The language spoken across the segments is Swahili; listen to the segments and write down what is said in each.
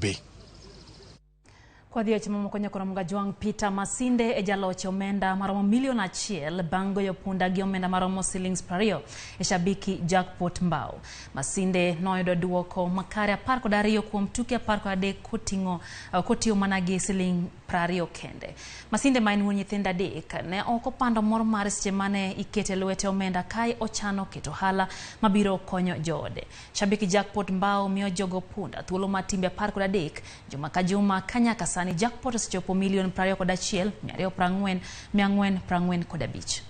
Bay. Kwa dhiyo chimo mkonyo kora mgajuang Peter Masinde e jaloch omenda maromo milion achiel bango yopunda gi omenda maromo shillings 20 e Shabiki jackpot mbao. Masinde noyudo duoko makare 12 kuom tuke 13 kotiyo mana gi shilling 20 kende. Masinde ma en wuon nyithindo adek ne ok opando mor mar seche mane ikete lwete omenda kae ochano keto hala mabiro konyo joode. Shabiki jackpot mbao miyo jogo punda thuolo mar timbe 13 juma ka juma kanyaka sani jackpot osechopo milion 21 445.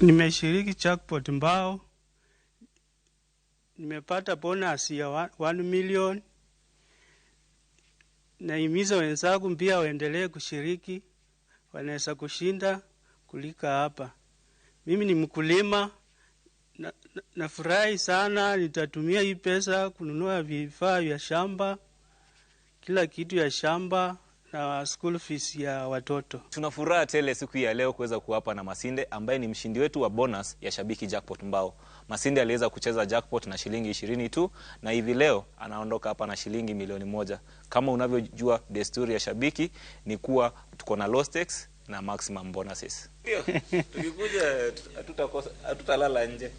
Nimeshiriki jackpot mbao, nimepata bonus ya 1 million. Naimiza wenzangu pia waendelee kushiriki, wanaweza kushinda kulika hapa. Mimi ni mkulima, nafurahi sana, nitatumia hii pesa kununua vifaa vya shamba, kila kitu ya shamba na school fees ya watoto. Tunafuraha tele siku ya leo kuweza kuwapa na Masinde ambaye ni mshindi wetu wa bonus ya Shabiki jackpot mbao. Masinde aliweza kucheza jackpot na shilingi 20 tu na hivi leo anaondoka hapa na shilingi milioni 1. Kama unavyojua desturi ya Shabiki ni kuwa tuko na low stakes na maximum bonuses. Tukikuja hatutalala nje.